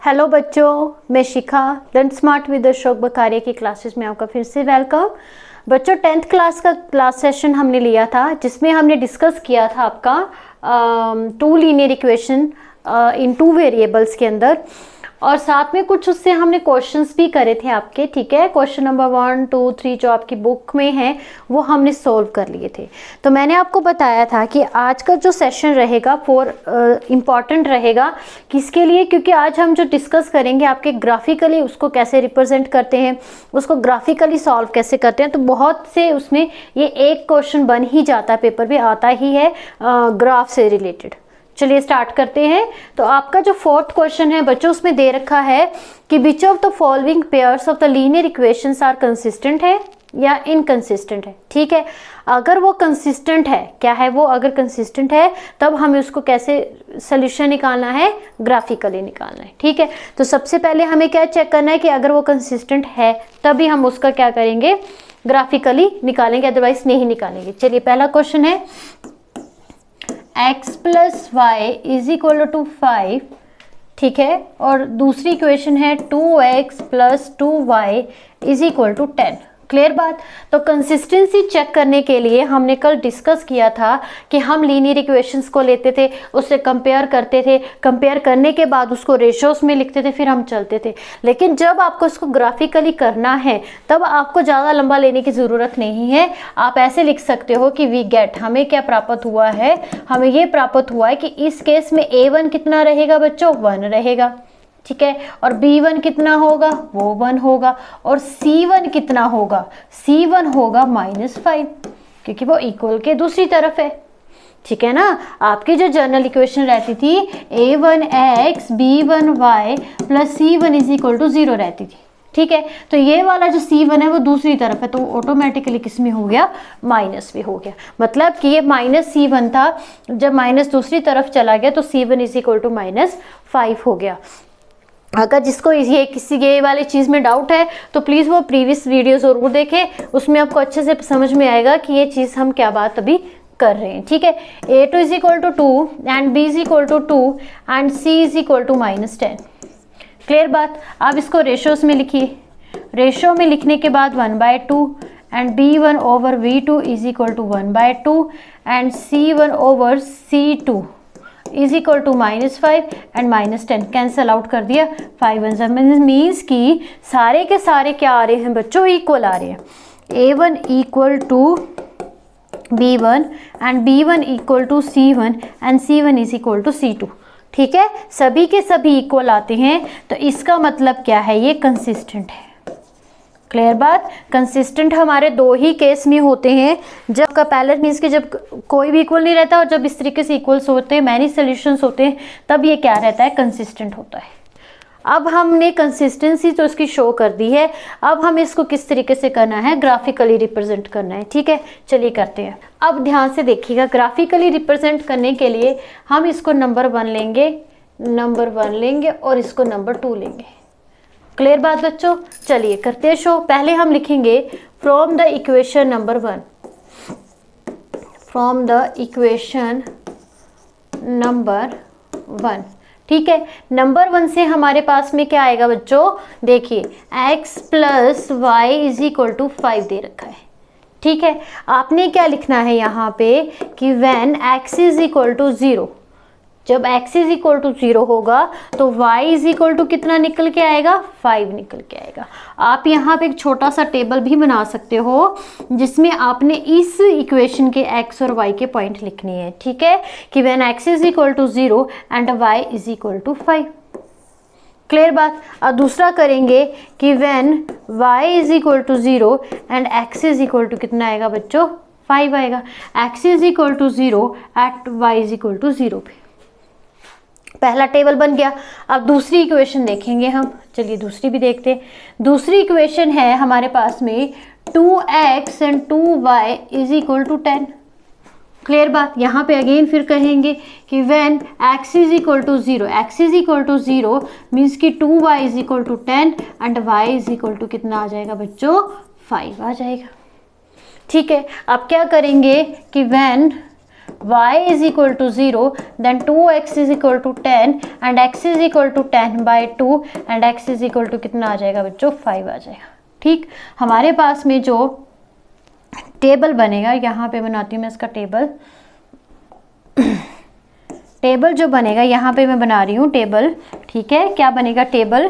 Hello बच्चों, मैं शिखा learn smart with Ashok बकारिया की क्लासेस में आपका फिर से वेलकम। बच्चों 10th क्लास का क्लास सेशन हमने लिया था जिसमें हमने डिस्कस किया था आपका two linear equation in two variables के अंदर, और साथ में कुछ उससे हमने क्वेश्चंस भी करे थे आपके। ठीक है, क्वेश्चन नंबर 1, 2, 3 जो आपकी बुक में है वो हमने सोल्व कर लिए थे। तो मैंने आपको बताया था कि आज का जो सेशन रहेगा इम्पॉर्टेंट रहेगा किसके लिए, क्योंकि आज हम जो डिस्कस करेंगे आपके ग्राफिकली उसको कैसे रिप्रेजेंट करते हैं, उसको ग्राफिकली सॉल्व कैसे करते हैं। तो बहुत से उसमें ये एक क्वेश्चन बन ही जाता है, पेपर में आता ही है ग्राफ से रिलेटेड। चलिए स्टार्ट करते हैं। तो आपका जो 4th क्वेश्चन है बच्चों, उसमें दे रखा है कि which of the following pairs of the linear equations are consistent है या इनकंसिस्टेंट है। ठीक है, अगर वो कंसिस्टेंट है, क्या है वो, अगर कंसिस्टेंट है तब हमें उसको कैसे सोल्यूशन निकालना है, ग्राफिकली निकालना है। ठीक है, तो सबसे पहले हमें क्या चेक करना है कि अगर वो कंसिस्टेंट है तभी हम उसका क्या करेंगे, ग्राफिकली निकालेंगे, अदरवाइज नहीं निकालेंगे। चलिए पहला क्वेश्चन है x plus y is equal to 5। ठीक है, और दूसरी इक्वेशन है 2x plus 2y is equal to 10। Clear बात। तो कंसिस्टेंसी चेक करने के लिए हमने कल डिस्कस किया था कि हम लीनियर इक्वेशंस को लेते थे, उससे कंपेयर करते थे, कंपेयर करने के बाद उसको रेशोस में लिखते थे, फिर हम चलते थे। लेकिन जब आपको इसको ग्राफिकली करना है तब आपको ज़्यादा लंबा लेने की ज़रूरत नहीं है। आप ऐसे लिख सकते हो कि वी गेट, हमें क्या प्राप्त हुआ है, हमें ये प्राप्त हुआ है कि इस केस में a1 कितना रहेगा बच्चों, 1 रहेगा। ठीक है, और b1 कितना होगा, वो 1 होगा, और c1 कितना होगा, c1 होगा -5, क्योंकि वो इक्वल के दूसरी तरफ है। ठीक है ना, आपकी जो जनरल इक्वेशन रहती थी a1x b1y plus c1 is equal to 0 रहती थी। ठीक है, तो ये वाला जो c1 है वो दूसरी तरफ है, तो ऑटोमेटिकली किस में हो गया, माइनस में हो गया। मतलब कि ये -c1 था, जब माइनस दूसरी तरफ चला गया तो c1 इज इक्वल टू -5 हो गया। अगर जिसको ये वाली चीज़ में डाउट है तो प्लीज़ वो प्रीवियस वीडियो ज़रूर देखें, उसमें आपको अच्छे से समझ में आएगा कि ये चीज़ हम क्या बात अभी कर रहे हैं। ठीक है, a2 is equal to 2 and b is equal to 2 and c is equal to -10। Clear बात। अब इसको रेशोस में लिखिए, रेशो में लिखने के बाद 1/2 and b1 over v2 is equal to 1/2 and c1 over c2 is equal to -5 and -10 cancel out कर दिया। 5 मीन्स कि सारे के सारे क्या आ रहे हैं बच्चों, इक्वल आ रहे हैं। a1 equal to b1 and b1 equal to c1 and c1 is equal to c2। ठीक है, सभी के सभी इक्वल आते हैं, तो इसका मतलब क्या है, ये कंसिस्टेंट है। क्लियर बात। कंसिस्टेंट हमारे दो ही केस में होते हैं, जब कंपेलर मीन्स कि जब कोई भी इक्वल नहीं रहता और जब इस तरीके से इक्वल्स होते हैं, मैनी सॉल्यूशंस होते हैं, तब ये क्या रहता है, कंसिस्टेंट होता है। अब हमने कंसिस्टेंसी तो इसकी शो कर दी है, अब हमें इसको किस तरीके से करना है, ग्राफिकली रिप्रेजेंट करना है। ठीक है, चलिए करते हैं। अब ध्यान से देखिएगा, ग्राफिकली रिप्रेजेंट करने के लिए हम इसको नंबर 1 लेंगे और इसको नंबर 2 लेंगे। क्लियर बात बच्चों। चलिए करते हैं शो। पहले हम लिखेंगे from the equation number 1, from the equation number 1। ठीक है, नंबर 1 से हमारे पास में क्या आएगा बच्चों, देखिए x plus y is equal to 5 दे रखा है। ठीक है, आपने क्या लिखना है यहाँ पे कि when x is equal to 0, जब x इज इक्वल टू 0 होगा तो y इज इक्वल टू कितना निकल के आएगा, 5 निकल के आएगा। आप यहाँ पे एक छोटा सा टेबल भी बना सकते हो जिसमें आपने इस इक्वेशन के x और y के पॉइंट लिखने हैं। ठीक है, कि when x is equal to 0 and y is equal to 5। Clear बात। अब दूसरा करेंगे कि when y is equal to 0 and x is equal to कितना आएगा बच्चों, 5 आएगा। x is equal to 0 at y is equal to 0 पे पहला टेबल बन गया। अब दूसरी इक्वेशन देखेंगे हम, चलिए दूसरी भी देखते हैं। दूसरी इक्वेशन है हमारे पास में 2x and 2y is equal to 10। Clear बात। यहाँ पे अगेन फिर कहेंगे कि when x is equal to 0, x is equal to 0 means कि 2y is equal to 10 and y is equal to कितना आ जाएगा बच्चों, 5 आ जाएगा। ठीक है, अब क्या करेंगे कि when y is equal to 0, then 2x is equal to 10 and x is equal to 10/2 and x is equal to कितना आ जाएगा बच्चों 5 आ जाएगा। ठीक, हमारे पास में जो टेबल बनेगा, यहाँ पे बनाती हूँ मैं इसका टेबल टेबल जो बनेगा यहाँ पे मैं बना रही हूँ टेबल। ठीक है, क्या बनेगा table,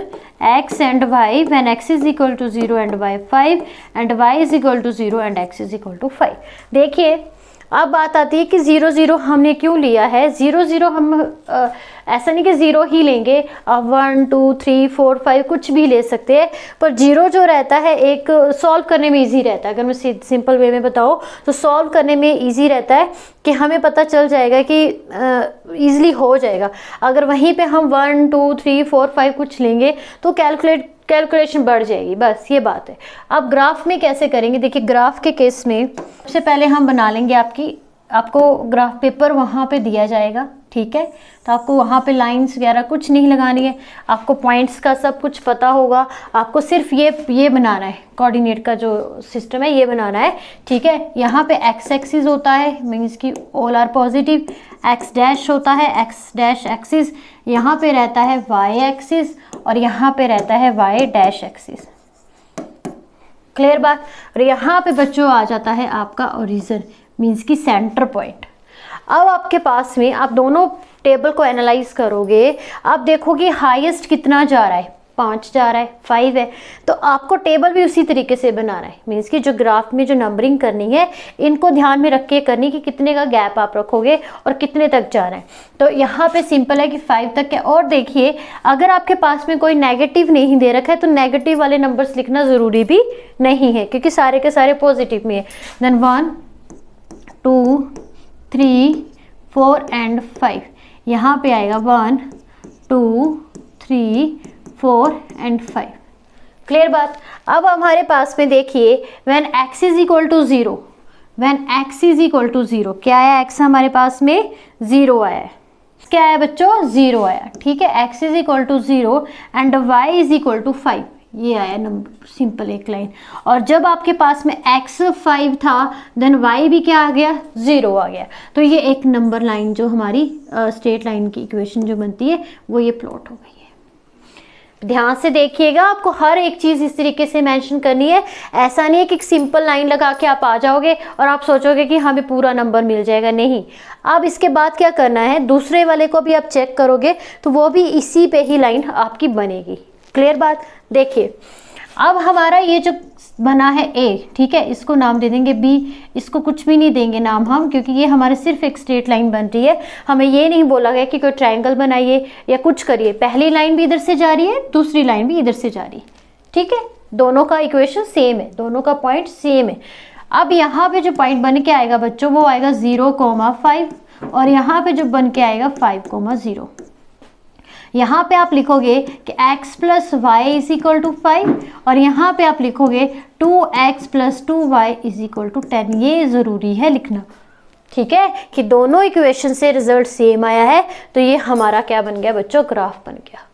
x and y when x is equal to 0 and y 5 and y is equal to 0 and x is equal to 5। देखिए अब बात आती है कि 0 0 हमने क्यों लिया है। 0 0 हम ऐसा नहीं कि 0 ही लेंगे, अब 1 2 3 4 5 कुछ भी ले सकते हैं, पर 0 जो रहता है एक सॉल्व करने में इजी रहता है। अगर मैं सिंपल वे में बताऊँ तो सॉल्व करने में इजी रहता है कि हमें पता चल जाएगा कि ईजिली हो जाएगा। अगर वहीं पे हम 1 2 3 4 5 कुछ लेंगे तो कैलकुलेशन बढ़ जाएगी, बस ये बात है। अब ग्राफ में कैसे करेंगे, देखिए ग्राफ के केस में सबसे पहले हम बना लेंगे आपको ग्राफ पेपर वहाँ पे दिया जाएगा। ठीक है, तो आपको वहाँ पे लाइंस वगैरह कुछ नहीं लगानी है, आपको पॉइंट्स का सब कुछ पता होगा, आपको सिर्फ ये बनाना है, कोऑर्डिनेट का जो सिस्टम है ये बनाना है। ठीक है, यहाँ पे एक्स एक्सिस होता है, मीन्स की all are positive, x dash होता है, एक्स डैश एक्सिस, यहाँ पे रहता है वाई एक्सिस और यहाँ पे रहता है वाई डैश एक्सिस। क्लियर बात। और यहाँ पे बच्चों आ जाता है आपका ओरिजिन, मीन्स की सेंटर पॉइंट। अब आपके पास में आप दोनों टेबल को एनालाइज करोगे, आप देखोगे हाईएस्ट कितना जा रहा है, 5 जा रहा है, 5 है, तो आपको टेबल भी उसी तरीके से बनाना है। मीन्स कि जो ग्राफ में जो नंबरिंग करनी है इनको ध्यान में रख के करनी कि कितने का गैप आप रखोगे और कितने तक जा रहा है। तो यहाँ पे सिंपल है कि 5 तक है। और देखिए अगर आपके पास में कोई नेगेटिव नहीं दे रखा है तो नेगेटिव वाले नंबर्स लिखना ज़रूरी भी नहीं है, क्योंकि सारे के सारे पॉजिटिव में है। देन 1 2 3 4 एंड 5, यहाँ पे आएगा 1 2 3 4 एंड 5। क्लियर बात। अब हमारे पास में देखिए when x is equal to 0, when x is equal to 0 क्या आया, x हमारे पास में 0 आया है। क्या आया बच्चों, 0 आया। ठीक है, x is equal to 0 and y is equal to 5, ये आया नंबर, सिंपल एक लाइन। और जब आपके पास में x 5 था देन y भी क्या आ गया, 0 आ गया। तो ये एक नंबर लाइन जो हमारी स्ट्रेट लाइन की इक्वेशन जो बनती है वो ये प्लॉट हो गई है। ध्यान से देखिएगा, आपको हर एक चीज़ इस तरीके से मेंशन करनी है। ऐसा नहीं है कि एक सिंपल लाइन लगा के आप आ जाओगे और आप सोचोगे कि हमें पूरा नंबर मिल जाएगा, नहीं। अब इसके बाद क्या करना है, दूसरे वाले को भी आप चेक करोगे तो वो भी इसी पे ही लाइन आपकी बनेगी। क्लियर बात। देखिए अब हमारा ये जो बना है ए, ठीक है, इसको नाम दे देंगे बी, इसको कुछ भी नहीं देंगे नाम हम, क्योंकि ये हमारे सिर्फ एक स्ट्रेट लाइन बन रही है। हमें ये नहीं बोला गया कि कोई ट्रायंगल बनाइए या कुछ करिए। पहली लाइन भी इधर से जा रही है, दूसरी लाइन भी इधर से जा रही है। ठीक है, दोनों का इक्वेशन सेम है, दोनों का पॉइंट सेम है। अब यहाँ पे जो पॉइंट बन के आएगा बच्चों वो आएगा 0,5 और यहाँ पे जो बन के आएगा 5,0। यहाँ पे आप लिखोगे कि x plus y is equal to 5 और यहाँ पे आप लिखोगे 2x plus 2y is equal to 10। ये ज़रूरी है लिखना। ठीक है, कि दोनों इक्वेशन से रिजल्ट सेम आया है, तो ये हमारा क्या बन गया बच्चों, ग्राफ बन गया।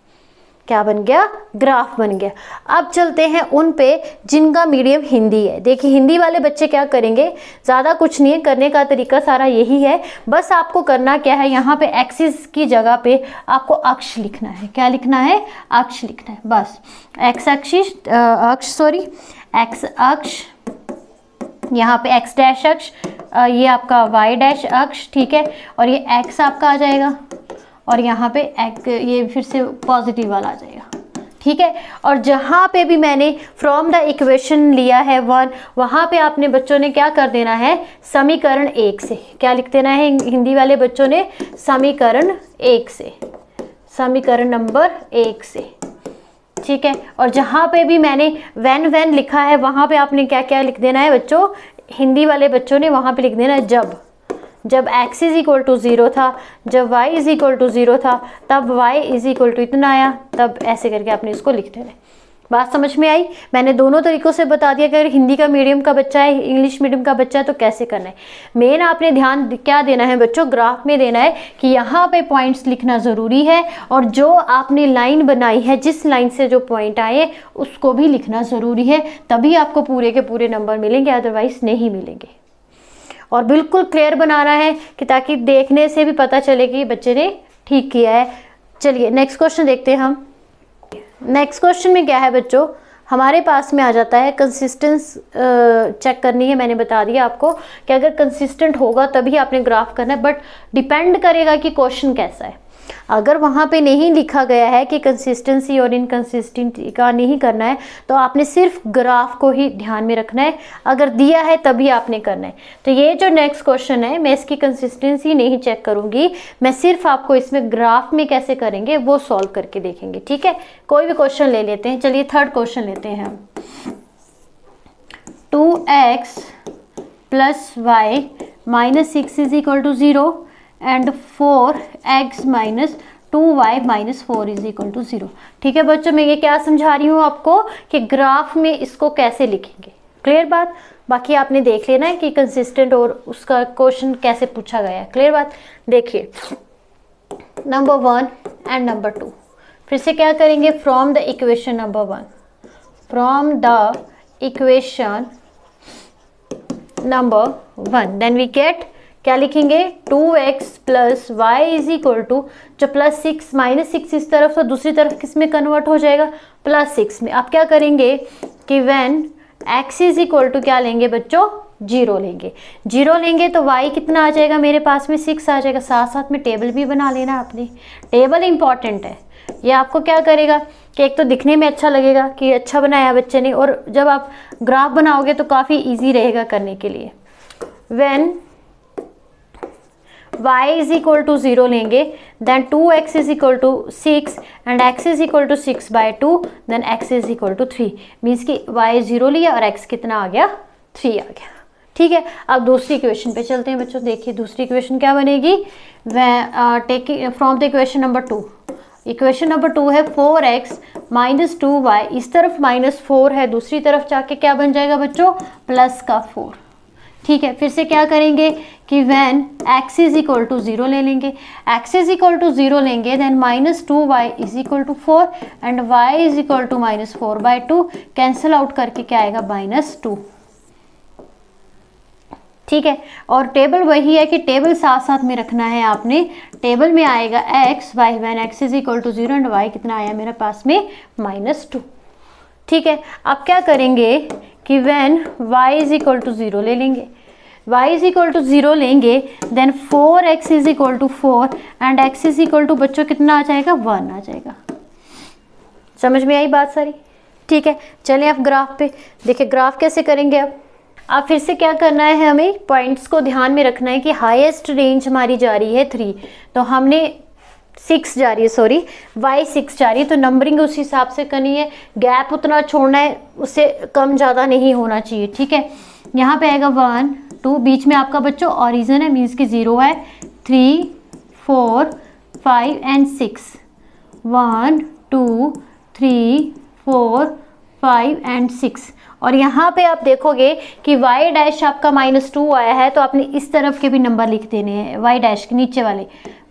क्या बन गया, ग्राफ बन गया। अब चलते हैं उन पे जिनका मीडियम हिंदी है। देखिए हिंदी वाले बच्चे क्या करेंगे, ज़्यादा कुछ नहीं है, करने का तरीका सारा यही है। बस आपको करना क्या है, यहाँ पे एक्सिस की जगह पे आपको अक्ष लिखना है। क्या लिखना है, अक्ष लिखना है बस। एक्स अक्ष, यहाँ पे एक्स डैश अक्ष, ये आपका वाई डैश अक्ष। ठीक है, और ये एक्स आपका आ जाएगा और यहाँ पे ये फिर से पॉजिटिव वाला आ जाएगा। ठीक है, और जहाँ पे भी मैंने फ्रॉम द इक्वेशन लिया है 1, वहाँ पे आपने बच्चों ने क्या कर देना है, समीकरण 1 से। क्या लिख देना है हिंदी वाले बच्चों ने, समीकरण 1 से, समीकरण नंबर 1 से। ठीक है, और जहाँ पे भी मैंने व्हेन लिखा है वहाँ पे आपने क्या क्या लिख देना है बच्चों, हिंदी वाले बच्चों ने वहाँ पे लिख देना है जब x इज इक्वल टू 0 था, जब y इज इक्वल टू 0 था, तब y इज इक्वल टू इतना आया, तब ऐसे करके आपने इसको लिख देना है। बात समझ में आई। मैंने दोनों तरीकों से बता दिया कि अगर हिंदी का मीडियम का बच्चा है, इंग्लिश मीडियम का बच्चा है तो कैसे करना है। मेन आपने ध्यान क्या देना है बच्चों, ग्राफ में देना है कि यहाँ पे पॉइंट्स लिखना ज़रूरी है और जो आपने लाइन बनाई है, जिस लाइन से जो पॉइंट आए उसको भी लिखना ज़रूरी है, तभी आपको पूरे के पूरे नंबर मिलेंगे, अदरवाइज नहीं मिलेंगे। और बिल्कुल क्लियर बनाना है कि ताकि देखने से भी पता चले कि बच्चे ने ठीक किया है। चलिए नेक्स्ट क्वेश्चन देखते हैं हम। नेक्स्ट क्वेश्चन में क्या है बच्चों, हमारे पास में आ जाता है कंसिस्टेंस चेक करनी है। मैंने बता दिया आपको कि अगर कंसिस्टेंट होगा तभी आपने ग्राफ करना है, बट डिपेंड करेगा कि क्वेश्चन कैसा है। अगर वहाँ पे नहीं लिखा गया है कि कंसिस्टेंसी और इनकंसिस्टेंसी का नहीं करना है तो आपने सिर्फ ग्राफ को ही ध्यान में रखना है, अगर दिया है तभी आपने करना है। तो ये जो नेक्स्ट क्वेश्चन है मैं इसकी कंसिस्टेंसी नहीं चेक करूँगी, मैं सिर्फ आपको इसमें ग्राफ में कैसे करेंगे वो सॉल्व करके देखेंगे। ठीक है, कोई भी क्वेश्चन ले लेते हैं। चलिए थर्ड क्वेश्चन लेते हैं हम। 2x + y - 6 = 0 and 4x - 2y - 4 = 0। ठीक है बच्चों, मैं ये क्या समझा रही हूँ आपको कि ग्राफ में इसको कैसे लिखेंगे। क्लियर बात, बाकी आपने देख लेना है कि कंसिस्टेंट और उसका क्वेश्चन कैसे पूछा गया है। क्लियर बात, देखिए नंबर 1 एंड नंबर 2 फिर से क्या करेंगे, from the equation number 1, from the equation number 1 then we get, क्या लिखेंगे, 2x + y = जो +6 -6 इस तरफ तो दूसरी तरफ किस में कन्वर्ट हो जाएगा, +6 में। आप क्या करेंगे कि व्हेन x = क्या लेंगे बच्चों, 0 लेंगे। 0 लेंगे तो y कितना आ जाएगा मेरे पास में, 6 आ जाएगा। साथ साथ में टेबल भी बना लेना आपने, टेबल इंपॉर्टेंट है। ये आपको क्या करेगा कि एक तो दिखने में अच्छा लगेगा कि अच्छा बनाया बच्चे ने, और जब आप ग्राफ बनाओगे तो काफ़ी ईजी रहेगा करने के लिए। व्हेन y = 0 लेंगे then 2x = 6 and x = 6/2 then x = 3, means कि y 0 लिया और x कितना आ गया, 3 आ गया। ठीक है, अब दूसरी इक्वेशन पे चलते हैं बच्चों। देखिए दूसरी इक्वेशन क्या बनेगी, taking from the equation number 2। Equation number 2 है 4x - 2y, इस तरफ -4 है, दूसरी तरफ जाके क्या बन जाएगा बच्चों, +4। ठीक है, फिर से क्या करेंगे कि व्हेन x = 0 ले लेंगे, x = 0 लेंगे then -2y = 4 and y = -4/2, cancel out करके क्या आएगा, -2। ठीक है, और टेबल वही है कि टेबल साथ साथ में रखना है आपने। टेबल में आएगा x y when x = 0 and y कितना आया मेरे पास में, -2। ठीक है, अब क्या करेंगे कि व्हेन y = 0 ले लेंगे, y = 0 लेंगे देन 4x = 4 एंड x = बच्चों कितना आ जाएगा, 1 आ जाएगा। समझ में आई बात सारी। ठीक है, चलें अब ग्राफ पे देखिए, ग्राफ कैसे करेंगे। अब फिर से क्या करना है, हमें पॉइंट्स को ध्यान में रखना है कि हाईएस्ट रेंज हमारी जा रही है 3, तो हमने 6 जा रही है, सॉरी y 6 जा रही है, तो नंबरिंग उस हिसाब से करनी है, गैप उतना छोड़ना है, उससे कम ज़्यादा नहीं होना चाहिए। ठीक है, यहाँ पे आएगा 1 2, बीच में आपका बच्चों ऑरिजिन है, मीन्स कि 0 है, 3 4 5 एंड 6, 1 2 3 4 5 एंड 6। और यहाँ पे आप देखोगे कि y डैश आपका -2 आया है, तो आपने इस तरफ के भी नंबर लिख देने हैं y डैश के नीचे वाले,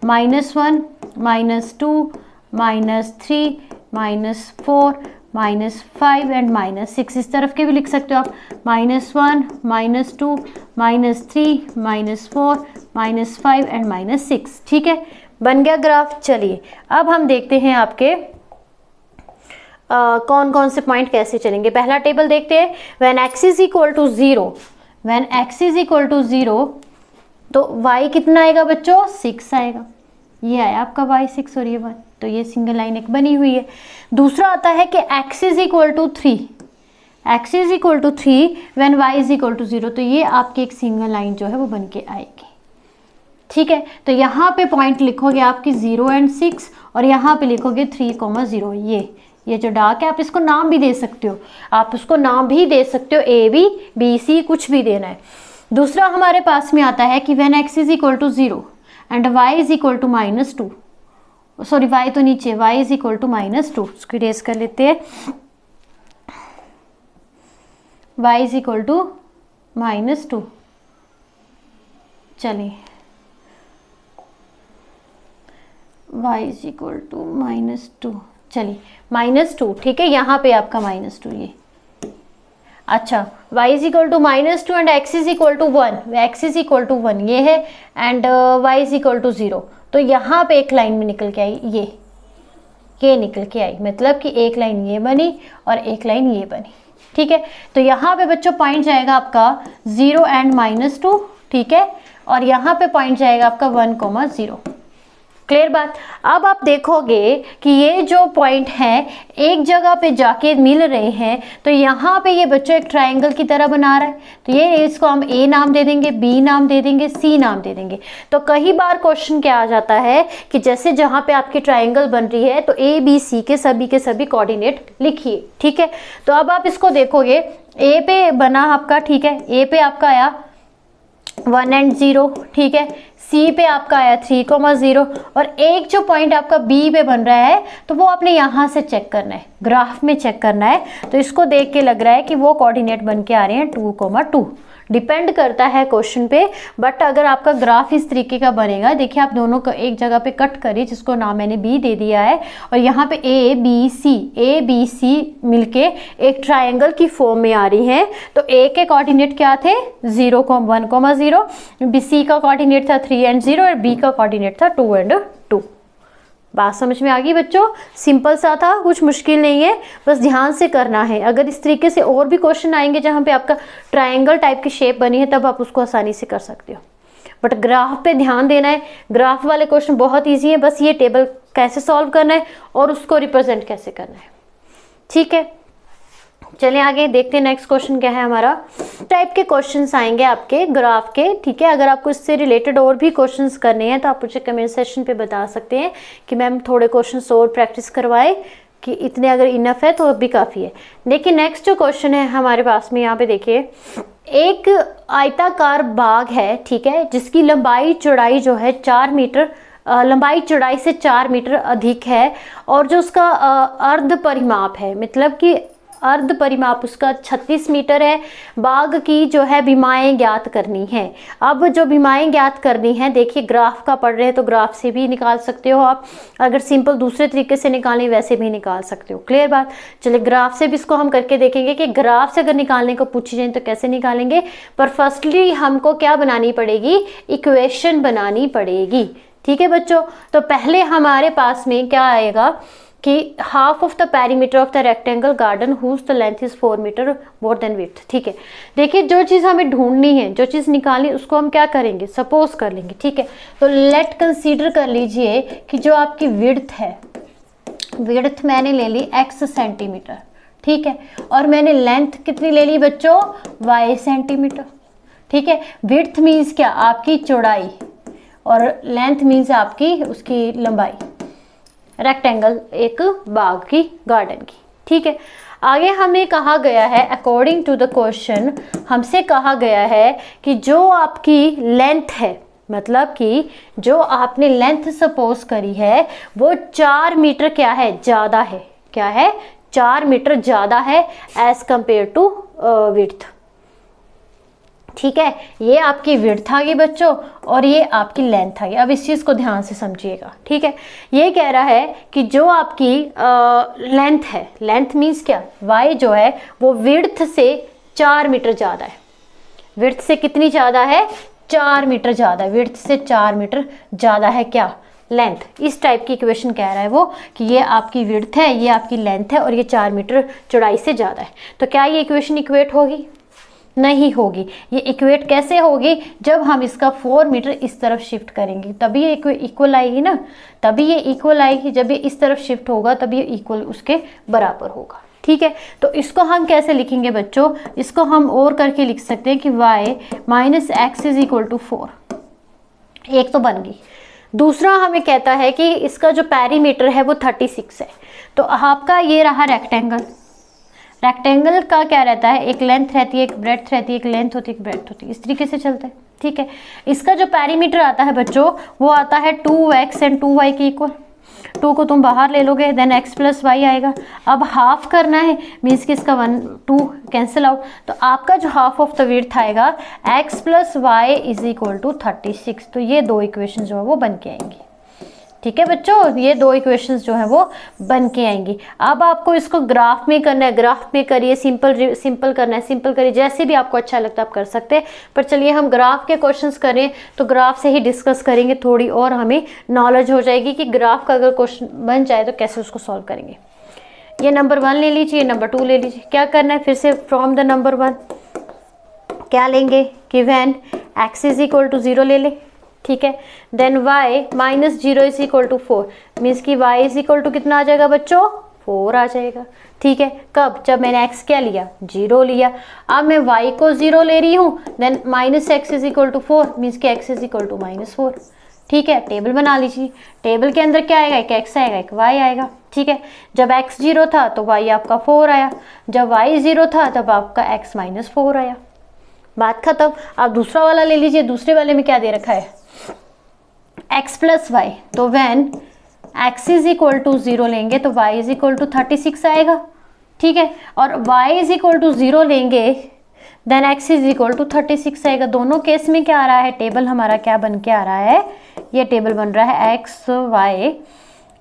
-1 -2 -3 -4 -5 एंड -6, इस तरफ के भी लिख सकते हो आप, -1 -2 -3 -4 -5 एंड -6। ठीक है, बन गया ग्राफ। चलिए अब हम देखते हैं आपके कौन कौन से पॉइंट कैसे चलेंगे। पहला टेबल देखते हैं, व्हेन x = 0, व्हेन x = 0 तो y कितना आएगा बच्चों, 6 आएगा। ये आया आपका y 6 और ये 1, तो ये सिंगल लाइन एक बनी हुई है। दूसरा आता है कि x = 3, x = 3 व्हेन y = 0, तो ये आपकी एक सिंगल लाइन जो है वो बन के आएगी। ठीक है, तो यहाँ पे पॉइंट लिखोगे आपकी 0 एंड 6 और यहाँ पे लिखोगे 3, 0। ये जो डार्क है आप इसको नाम भी दे सकते हो, आप उसको नाम भी दे सकते हो, ए बी बी सी कुछ भी देना है। दूसरा हमारे पास में आता है कि when x = 0 and y = -2, sorry y तो नीचे, y = -2, उसको इरेज कर लेते हैं, y = -2। चलिए y = -2, चलिए -2। ठीक है, यहाँ पे आपका -2, ये अच्छा, y is equal to -2 and x is equal to 1, x is equal to 1 ये है, and y is equal to 0। तो यहाँ पे एक लाइन में निकल के आई, ये निकल के आई, मतलब कि एक लाइन ये बनी और एक लाइन ये बनी। ठीक है, तो यहाँ पे बच्चों पॉइंट जाएगा आपका 0 एंड -2, ठीक है, और यहाँ पे पॉइंट जाएगा आपका 1,0। क्लियर बात। अब आप देखोगे कि ये जो पॉइंट है एक जगह पे जाके मिल रहे हैं, तो यहाँ पे ये बच्चों एक ट्रायंगल की तरह बना रहा है, तो ये इसको हम ए नाम दे देंगे, बी नाम दे देंगे, सी नाम दे देंगे। तो कई बार क्वेश्चन क्या आ जाता है कि जैसे जहाँ पे आपकी ट्रायंगल बन रही है तो ए बी सी के सभी कोऑर्डिनेट लिखिए। ठीक है, तो अब आप इसको देखोगे, ए पे बना आपका, ठीक है, ए पे आपका आया 1 एंड 0, ठीक है, सी पे आपका आया 3,0 और एक जो पॉइंट आपका बी पे बन रहा है तो वो आपने यहाँ से चेक करना है, ग्राफ में चेक करना है। तो इसको देख के लग रहा है कि वो कोऑर्डिनेट बन के आ रहे हैं 2,2। डिपेंड करता है क्वेश्चन पे, बट अगर आपका ग्राफ इस तरीके का बनेगा, देखिए आप दोनों को एक जगह पे कट करिए, जिसको नाम मैंने बी दे दिया है, और यहाँ पे ए बी सी मिलके एक ट्रायंगल की फॉर्म में आ रही हैं। तो ए के कोऑर्डिनेट क्या थे 1,0, बी सी का कोऑर्डिनेट था 3 एंड 0 और बी का कोऑर्डिनेट था 2 एंड 2। बात समझ में आ गई बच्चों? सिंपल सा था, कुछ मुश्किल नहीं है, बस ध्यान से करना है। अगर इस तरीके से और भी क्वेश्चन आएंगे जहाँ पे आपका ट्रायंगल टाइप की शेप बनी है, तब आप उसको आसानी से कर सकते हो, बट ग्राफ पे ध्यान देना है। ग्राफ वाले क्वेश्चन बहुत ईजी है, बस ये टेबल कैसे सॉल्व करना है और उसको रिप्रेजेंट कैसे करना है। ठीक है, चलिए आगे देखते हैं नेक्स्ट क्वेश्चन क्या है हमारा। टाइप के क्वेश्चंस आएंगे आपके ग्राफ के। ठीक है, अगर आपको इससे रिलेटेड और भी क्वेश्चंस करने हैं तो आप मुझे कमेंट सेक्शन पे बता सकते हैं कि मैम थोड़े क्वेश्चंस और प्रैक्टिस करवाए, कि इतने अगर इनफ है तो भी काफ़ी है। देखिए नेक्स्ट जो क्वेश्चन है हमारे पास में, यहाँ पे देखिए एक आयताकार बाग है, ठीक है, जिसकी लंबाई चौड़ाई जो है 4 मीटर, लंबाई चौड़ाई से 4 मीटर अधिक है, और जो उसका अर्ध परिमाप है, मतलब कि अर्ध परिमाप उसका 36 मीटर है। बाग की जो है भीमाएं ज्ञात करनी है। अब जो भीमाएं ज्ञात करनी है, देखिए ग्राफ का पढ़ रहे हैं तो ग्राफ से भी निकाल सकते हो आप, अगर सिंपल दूसरे तरीके से निकालने वैसे भी निकाल सकते हो। क्लियर बात। चलिए ग्राफ से भी इसको हम करके देखेंगे कि ग्राफ से अगर निकालने को पूछी जाए तो कैसे निकालेंगे। पर फर्स्टली हमको क्या बनानी पड़ेगी, इक्वेशन बनानी पड़ेगी। ठीक है बच्चों, तो पहले हमारे पास में क्या आएगा कि half of the perimeter of the rectangle garden whose the length is 4 metre more than width. ठीक है, देखिए जो चीज़ हमें ढूंढनी है, जो चीज़ निकालनी, उसको हम क्या करेंगे, सपोज कर लेंगे। ठीक है, तो लेट कंसीडर कर लीजिए कि जो आपकी विड्थ है, विड्थ मैंने ले ली x सेंटीमीटर, ठीक है, और मैंने लेंथ कितनी ले ली बच्चों, y सेंटीमीटर। ठीक है, विड्थ मीन्स क्या, आपकी चौड़ाई, और लेंथ मीन्स आपकी उसकी लंबाई, रेक्टेंगल एक बाग की, गार्डन की। ठीक है, आगे हमें कहा गया है, अकॉर्डिंग टू द क्वेश्चन हमसे कहा गया है कि जो आपकी लेंथ है, मतलब कि जो आपने लेंथ सपोज करी है वो 4 मीटर क्या है, ज़्यादा है। क्या है, 4 मीटर ज़्यादा है एज कंपेयर टू विड्थ। ठीक है, ये आपकी विड्थ आ गई बच्चों और ये आपकी लेंथ आ गई। अब इस चीज़ को ध्यान से समझिएगा। ठीक है, ये कह रहा है कि जो आपकी लेंथ है, लेंथ मीन्स क्या, y जो है वो विड्थ से 4 मीटर ज़्यादा है। विड्थ से कितनी ज़्यादा है, 4 मीटर ज़्यादा। विड्थ से 4 मीटर ज़्यादा है क्या, लेंथ। इस टाइप की इक्वेशन कह रहा है वो कि ये आपकी विड्थ है, ये आपकी लेंथ है और ये 4 मीटर चौड़ाई से ज़्यादा है। तो क्या ये इक्वेशन इक्वेट होगी, नहीं होगी। ये इक्वेट कैसे होगी, जब हम इसका 4 मीटर इस तरफ शिफ्ट करेंगे तभी ये इक्वल आएगी ना, तभी ये इक्वल आएगी। जब ये इस तरफ शिफ्ट होगा तभी ये इक्वल उसके बराबर होगा। ठीक है, तो इसको हम कैसे लिखेंगे बच्चों, इसको हम और करके लिख सकते हैं कि y minus x is equal to 4। एक तो बन गई। दूसरा हमें कहता है कि इसका जो पेरीमीटर है वो 36 है। तो आपका ये रहा रेक्टेंगल। रेक्टेंगल का क्या रहता है, एक लेंथ रहती है, एक ब्रेड्थ रहती है, एक लेंथ होती है, एक ब्रेड्थ होती है, इस तरीके से चलता है। ठीक है, इसका जो पेरीमीटर आता है बच्चों वो आता है 2x एंड 2y के इक्वल। 2 को तुम बाहर ले लोगे, देन x प्लस वाई आएगा। अब हाफ करना है, मीन्स कि इसका 1 2 कैंसिल आउट, तो आपका जो हाफ ऑफ द विड्थ आएगा x plus y is equal to 36। तो ये दो इक्वेशन जो है वो बन के आएंगी। ठीक है बच्चों, ये दो इक्वेशंस जो है वो बन के आएंगी। अब आपको इसको ग्राफ में करना है, ग्राफ में करिए, सिंपल करना है, सिंपल करिए, जैसे भी आपको अच्छा लगता है आप कर सकते हैं। पर चलिए हम ग्राफ के क्वेश्चंस करें तो ग्राफ से ही डिस्कस करेंगे, थोड़ी और हमें नॉलेज हो जाएगी कि ग्राफ का अगर क्वेश्चन बन जाए तो कैसे उसको सॉल्व करेंगे। ये नंबर 1 ले लीजिए, नंबर 2 ले लीजिए। क्या करना है, फिर से फ्रॉम द नंबर 1 क्या लेंगे कि when x is equal to 0 ले लें, ठीक है। Then y minus 0 is equal to 4, means कि y इज इक्वल टू कितना आ जाएगा बच्चों, 4 आ जाएगा, ठीक है। कब, जब मैंने x क्या लिया, 0 लिया। अब मैं y को 0 ले रही हूँ, then minus x is equal to 4, means कि x इज इक्वल टू -4, ठीक है। टेबल बना लीजिए, टेबल के अंदर क्या आएगा, एक x आएगा, एक y आएगा, ठीक है। जब x 0 था तो y आपका 4 आया, जब y 0 था तब आपका x माइनस 4 आया, बात खत्म। अब दूसरा वाला ले लीजिए, दूसरे वाले में क्या दे रखा है, x प्लस वाई, तो when x is equal to 0 लेंगे तो y इज इक्वल टू 36 आएगा, ठीक है। और y इज इक्वल टू 0 लेंगे then x is equal to 36 आएगा। दोनों केस में क्या आ रहा है, टेबल हमारा क्या बन के आ रहा है, ये टेबल बन रहा है x y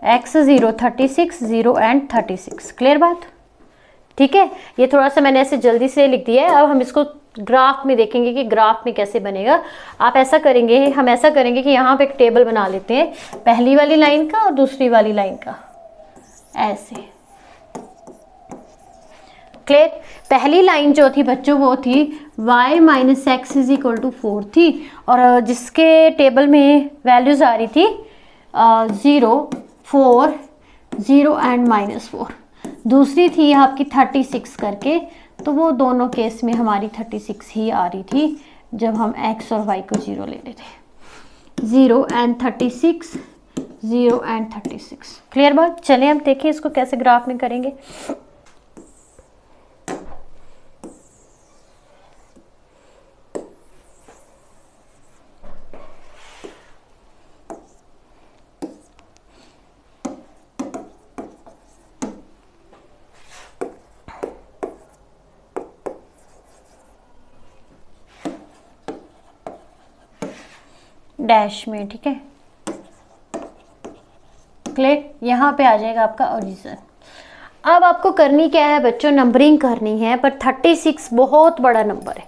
x 0 36 0 and 36, clear बात, ठीक है। ये थोड़ा सा मैंने ऐसे जल्दी से लिख दिया है। अब हम इसको ग्राफ में देखेंगे कि ग्राफ में कैसे बनेगा। आप ऐसा करेंगे, हम ऐसा करेंगे कि यहाँ पे एक टेबल बना लेते हैं, पहली वाली लाइन का और दूसरी वाली लाइन का, ऐसे, क्लियर। पहली लाइन जो थी बच्चों वो थी y minus x is equal to 4 थी, और जिसके टेबल में वैल्यूज आ रही थी 0 4 0 एंड -4। दूसरी थी आपकी 36 करके, तो वो दोनों केस में हमारी 36 ही आ रही थी जब हम x और y को 0 ले लेते, 0 एंड 36 0 एंड 36, क्लियर बात। चलिए हम देखें इसको कैसे ग्राफ में करेंगे। डैश में, ठीक है, क्लियर। यहाँ पे आ जाएगा आपका ओरिजिन। अब आपको करनी क्या है बच्चों, नंबरिंग करनी है, पर 36 बहुत बड़ा नंबर है,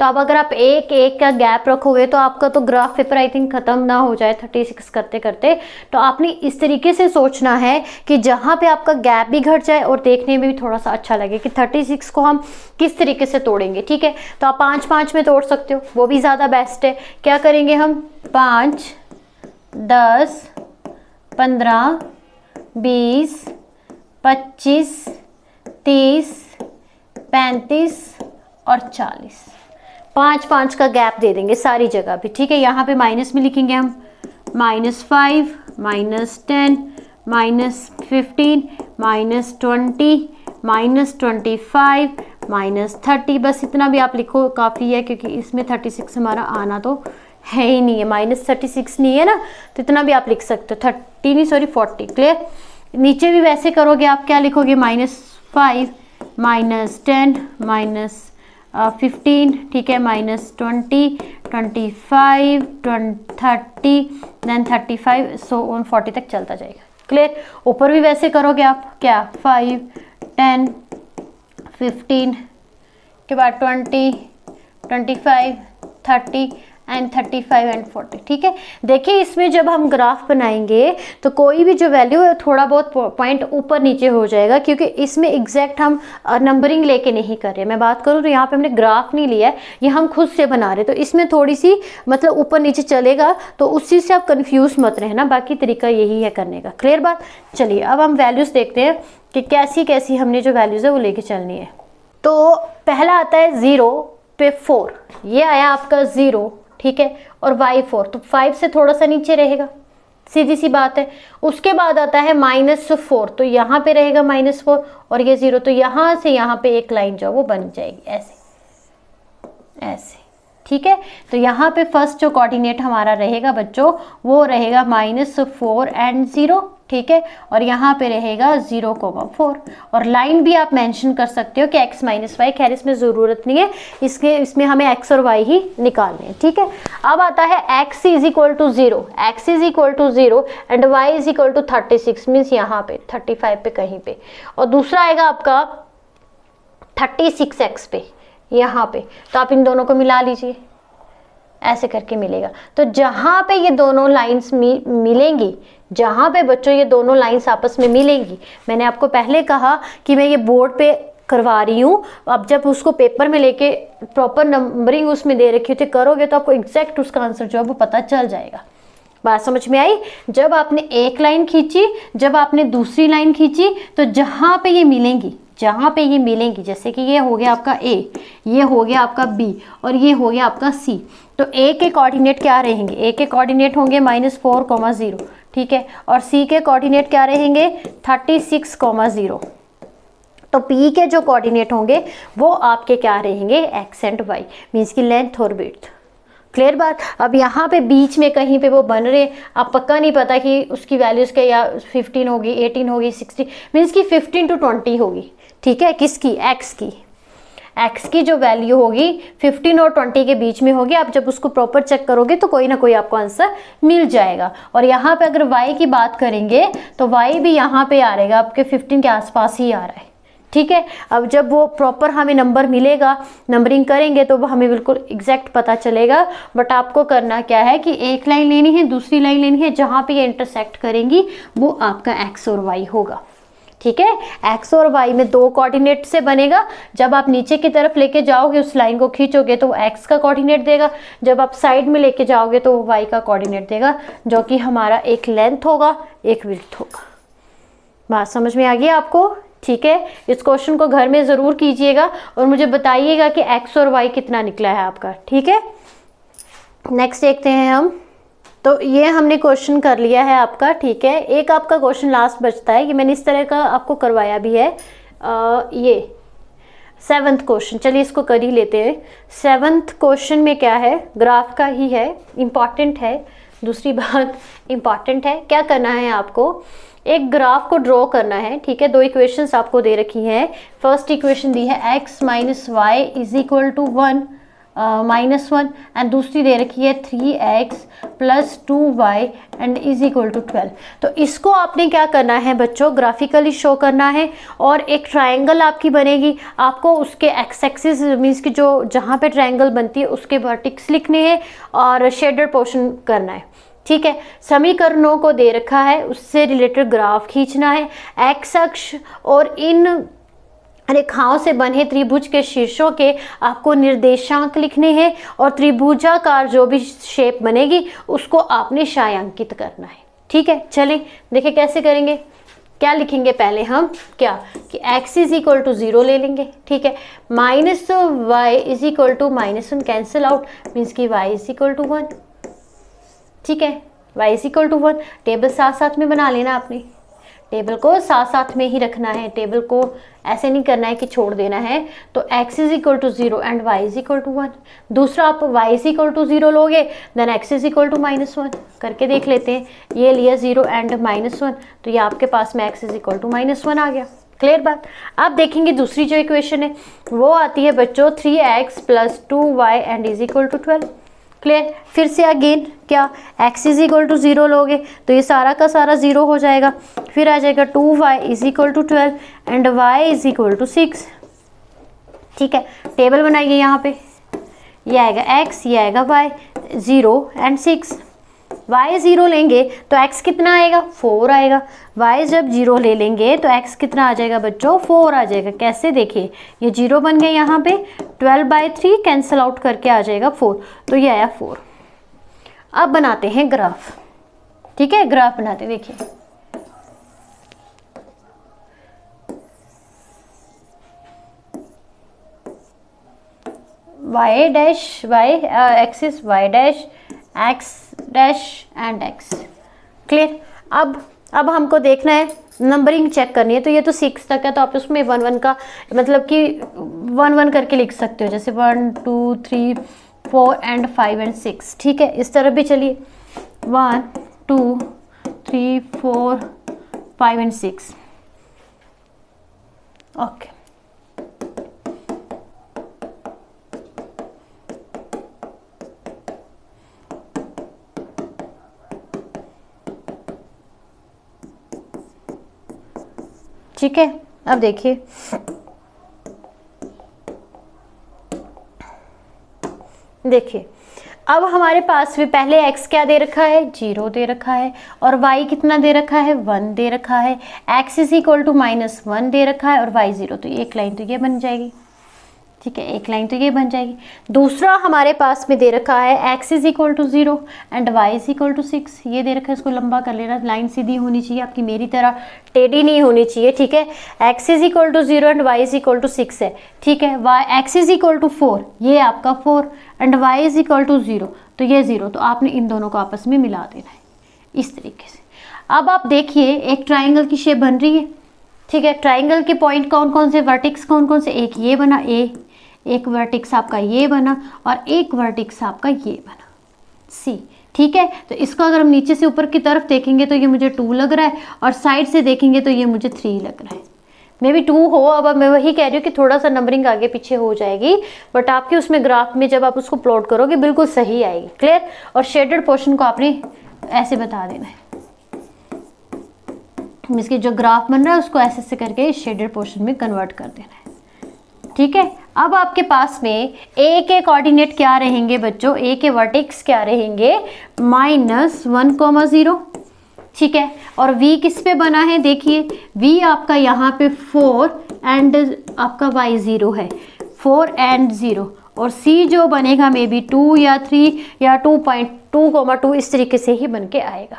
तो अब अगर आप एक एक का गैप रखोगे तो आपका तो ग्राफ पेपर आई थिंक खत्म ना हो जाए 36 करते करते। तो आपने इस तरीके से सोचना है कि जहाँ पे आपका गैप भी घट जाए और देखने में भी थोड़ा सा अच्छा लगे कि 36 को हम किस तरीके से तोड़ेंगे, ठीक है। तो आप 5-5 में तोड़ सकते हो, वो भी ज़्यादा बेस्ट है। क्या करेंगे हम, 5 10 15 20 25 30 35 और 40, 5-5 का गैप दे देंगे सारी जगह पे, ठीक है। यहाँ पे माइनस में लिखेंगे हम -5 -10 -15 -20 -25 -30, बस इतना भी आप लिखो काफ़ी है, क्योंकि इसमें 36 हमारा आना तो है ही नहीं है, -36 नहीं है ना, तो इतना भी आप लिख सकते हो, 30 नहीं सॉरी 40, क्लियर। नीचे भी वैसे करोगे, आप क्या लिखोगे, -5 -10 -15, ठीक है, -20 25 30 देन 35 सो 40 तक चलता जाएगा, क्लियर। ऊपर भी वैसे करोगे आप, क्या 5 10 15 के बाद 20 25 30 एंड 35 एंड 40, ठीक है। देखिए इसमें जब हम ग्राफ बनाएंगे तो कोई भी जो वैल्यू है थोड़ा बहुत पॉइंट ऊपर नीचे हो जाएगा, क्योंकि इसमें एग्जैक्ट हम नंबरिंग लेके नहीं कर रहे। मैं बात करूँ तो यहाँ पे हमने ग्राफ नहीं लिया है, ये हम खुद से बना रहे, तो इसमें थोड़ी सी मतलब ऊपर नीचे चलेगा, तो उस चीज़ से आप कन्फ्यूज मत रहना, बाकी तरीका यही है करने का, क्लियर बात। चलिए अब हम वैल्यूज़ देखते हैं कि कैसी कैसी हमने जो वैल्यूज़ है वो लेके चलनी है। तो पहला आता है 0 पे 4, ये आया आपका 0, ठीक है, और y 4, तो 5 से थोड़ा सा नीचे रहेगा, सीधी सी बात है। उसके बाद आता है -4, तो यहाँ पे रहेगा -4 और ये 0, तो यहाँ से यहाँ पे एक लाइन जो वो बन जाएगी ऐसे ऐसे, ठीक है। तो यहाँ पे फर्स्ट जो कोऑर्डिनेट हमारा रहेगा बच्चों वो रहेगा -4 एंड 0, ठीक है। और यहाँ पे रहेगा 0,4 और लाइन भी आप मेंशन कर सकते हो कि x - y, खैर इसमें ज़रूरत नहीं है, इसमें हमें x और y ही निकालने हैं, ठीक है। अब आता है x = 0, x = 0 and y = 36 means यहाँ पे 35 पे कहीं पे, और दूसरा आएगा आपका 36x पे यहाँ पे। तो आप इन दोनों को मिला लीजिए, ऐसे करके मिलेगा। तो जहाँ पे ये दोनों लाइंस मिलेंगी, जहाँ पे बच्चों ये दोनों लाइंस आपस में मिलेंगी, मैंने आपको पहले कहा कि मैं ये बोर्ड पे करवा रही हूँ, अब जब उसको पेपर में लेके प्रॉपर नंबरिंग उसमें दे रखी थी करोगे तो आपको एग्जैक्ट उसका आंसर जो है वो पता चल जाएगा। बात समझ में आई? जब आपने एक लाइन खींची, जब आपने दूसरी लाइन खींची, तो जहाँ पे ये मिलेंगी, जहाँ पे ये मिलेंगी, जैसे कि ये हो गया आपका A, ये हो गया आपका B और ये हो गया आपका C, तो A के कोऑर्डिनेट क्या रहेंगे? A के कोऑर्डिनेट होंगे -4,0, ठीक है, और C के कोऑर्डिनेट क्या रहेंगे? 36,0। तो P के जो कोऑर्डिनेट होंगे वो आपके क्या रहेंगे? x एंड y, मीन्स की लेंथ और विड्थ। क्लियर बात? अब यहाँ पे बीच में कहीं पे वो बन रहे, आप पक्का नहीं पता कि उसकी वैल्यूज़ क्या, या 15 होगी, 18 होगी, 16, मीन्स की 15 to 20 होगी, ठीक है। किसकी? x की जो वैल्यू होगी 15 और 20 के बीच में होगी। आप जब उसको प्रॉपर चेक करोगे तो कोई ना कोई आपको आंसर मिल जाएगा। और यहाँ पे अगर y की बात करेंगे तो y भी यहाँ पे आ रहेगा, आपके 15 के आसपास ही आ रहा है, ठीक है। अब जब वो प्रॉपर हमें नंबर मिलेगा, नंबरिंग करेंगे तो वो हमें बिल्कुल एग्जैक्ट पता चलेगा। बट आपको करना क्या है कि एक लाइन लेनी है, दूसरी लाइन लेनी है, जहाँ पे ये इंटरसेक्ट करेंगी वो आपका x और y होगा, ठीक है। x और y में दो कोऑर्डिनेट से बनेगा। जब आप नीचे की तरफ लेके जाओगे, उस लाइन को खींचोगे तो वो x का कोऑर्डिनेट देगा, जब आप साइड में लेके जाओगे तो वो y का कोऑर्डिनेट देगा, जो कि हमारा एक लेंथ होगा, एक विड्थ होगा। बात समझ में आ गई आपको? ठीक है। इस क्वेश्चन को घर में ज़रूर कीजिएगा और मुझे बताइएगा कि x और y कितना निकला है आपका, ठीक है। नेक्स्ट देखते हैं हम। तो ये हमने क्वेश्चन कर लिया है आपका, ठीक है। एक आपका क्वेश्चन लास्ट बचता है, कि मैंने इस तरह का आपको करवाया भी है। ये 7th क्वेश्चन, चलिए इसको कर ही लेते हैं। 7th क्वेश्चन में क्या है? ग्राफ का ही है, इम्पॉर्टेंट है। दूसरी बात इम्पॉर्टेंट है, क्या करना है आपको? एक ग्राफ को ड्रॉ करना है, ठीक है। दो इक्वेशंस आपको दे रखी हैं। फर्स्ट इक्वेशन दी है x - y = 1 -1 एंड दूसरी दे रखी है 3x + 2y एंड = 12। तो इसको आपने क्या करना है बच्चों? ग्राफिकली शो करना है और एक ट्रायंगल आपकी बनेगी। आपको उसके एक्स एक्सिस मीन्स कि जो जहाँ पे ट्रायंगल बनती है उसके वर्टिक्स लिखने हैं और शेडेड पोर्शन करना है, ठीक है। समीकरणों को दे रखा है, उससे रिलेटेड ग्राफ खींचना है। एक्स अक्ष और इन रेखाओं से बने त्रिभुज के शीर्षों के आपको निर्देशांक लिखने हैं और त्रिभुजाकार जो भी शेप बनेगी उसको आपने छायांकित करना है, ठीक है। चलें देखिए कैसे करेंगे। क्या लिखेंगे पहले हम? क्या कि x = 0 ले लेंगे, ठीक है। -y = -1 कैंसिल आउट, मीन्स कि y = 1, ठीक है। y = 1। टेबल साथ साथ में बना लेना आपने, टेबल को साथ साथ में ही रखना है, टेबल को ऐसे नहीं करना है कि छोड़ देना है। तो x = 0 एंड y = 1। दूसरा आप y = 0 लोगे, देन x = -1 करके देख लेते हैं। ये लिया 0 एंड -1, तो ये आपके पास में x = -1 आ गया। क्लियर बात? आप देखेंगे दूसरी जो इक्वेशन है वो आती है बच्चों 3x + 2y एंड = 12। क्लियर? फिर से अगेन क्या, x = 0 लोगे तो ये सारा का सारा 0 हो जाएगा। फिर आ जाएगा 2y = 12 एंड y = 6, ठीक है। टेबल बनाइए यहाँ पे, ये आएगा x, ये आएगा y, 0 एंड 6। y 0 लेंगे तो x कितना आएगा? 4 आएगा। y जब 0 ले लेंगे तो x कितना आ जाएगा बच्चों? 4 आ जाएगा। कैसे? देखिए ये 0 बन गया, यहाँ पे 12/3 कैंसिल आउट करके आ जाएगा 4, तो ये आया 4। अब बनाते हैं ग्राफ, ठीक है। ग्राफ बनाते देखिए, y dash y axis y dash x dash and x। Clear? अब हमको देखना है, नंबरिंग चेक करनी है। तो ये तो 6 तक है, तो आप उसमें 1 1 का मतलब कि 1 1 करके लिख सकते हो, जैसे 1 2 3 4 एंड 5 एंड 6, ठीक है। इस तरफ भी चलिए 1 2 3 4 5 एंड 6, ओके। ठीक है, अब देखिए अब हमारे पास भी पहले x क्या दे रखा है, 0 दे रखा है, और y कितना दे रखा है, 1 दे रखा है। x इज इक्वल टू -1 दे रखा है और y 0, तो एक लाइन तो ये बन जाएगी, ठीक है, एक लाइन तो ये बन जाएगी। दूसरा हमारे पास में दे रखा है x is equal to 0 and y is equal to 6, ये दे रखा है, इसको लंबा कर लेना, लाइन सीधी होनी चाहिए आपकी, मेरी तरह टेढ़ी नहीं होनी चाहिए, ठीक है। x is equal to 0 and y is equal to 6 है, ठीक है। x इज इक्वल टू 4, ये आपका 4 and y is equal to 0, तो ये 0, तो आपने इन दोनों को आपस में मिला देना है इस तरीके से। अब आप देखिए एक ट्राइंगल की शेप बन रही है, ठीक है। ट्राइंगल के पॉइंट कौन कौन से, वर्टेक्स कौन कौन से, एक ये बना A, एक वर्टेक्स आपका ये बना और एक वर्टेक्स आपका ये बना C, ठीक है। तो इसको अगर हम नीचे से ऊपर की तरफ देखेंगे तो ये मुझे 2 लग रहा है और साइड से देखेंगे तो ये मुझे 3 लग रहा है, मे बी 2 हो। अब मैं वही कह रही हूँ कि थोड़ा सा नंबरिंग आगे पीछे हो जाएगी, बट आपके उसमें ग्राफ में जब आप उसको प्लॉट करोगे बिल्कुल सही आएगी, क्लियर। और शेडेड पोर्शन को आपने ऐसे बता देना है, इसके जो ग्राफ बन रहा है उसको ऐसे करके शेडेड पोर्शन में कन्वर्ट कर देना है, ठीक है। अब आपके पास में A के कोऑर्डिनेट क्या रहेंगे बच्चों, A के वर्टेक्स क्या रहेंगे, -1, 0, ठीक है। और V किस पे बना है, देखिए V आपका यहाँ पे 4 एंड आपका y 0 है, 4 एंड 0, और C जो बनेगा मे बी 2 या 3 या 2.2, इस तरीके से ही बन के आएगा,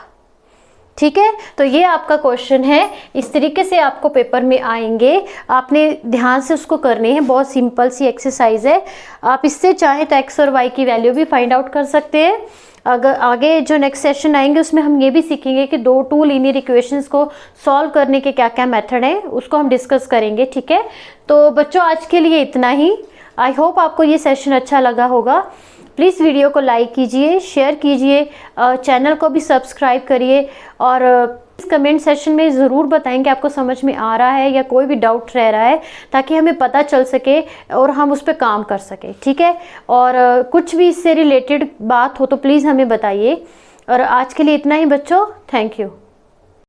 ठीक है। तो ये आपका क्वेश्चन है, इस तरीके से आपको पेपर में आएंगे, आपने ध्यान से उसको करने हैं, बहुत सिंपल सी एक्सरसाइज है। आप इससे चाहें तो x और y की वैल्यू भी फाइंड आउट कर सकते हैं। अगर आगे जो नेक्स्ट सेशन आएंगे उसमें हम ये भी सीखेंगे कि 2 लीनियर इक्वेशंस को सॉल्व करने के क्या क्या मेथड हैं, उसको हम डिस्कस करेंगे, ठीक है। तो बच्चों आज के लिए इतना ही। आई होप आपको ये सेशन अच्छा लगा होगा। प्लीज़ वीडियो को लाइक कीजिए, शेयर कीजिए, चैनल को भी सब्सक्राइब करिए, और कमेंट सेशन में ज़रूर बताएं कि आपको समझ में आ रहा है या कोई भी डाउट रह रहा है, ताकि हमें पता चल सके और हम उस पर काम कर सकें, ठीक है। और कुछ भी इससे रिलेटेड बात हो तो प्लीज़ हमें बताइए। और आज के लिए इतना ही बच्चों, थैंक यू।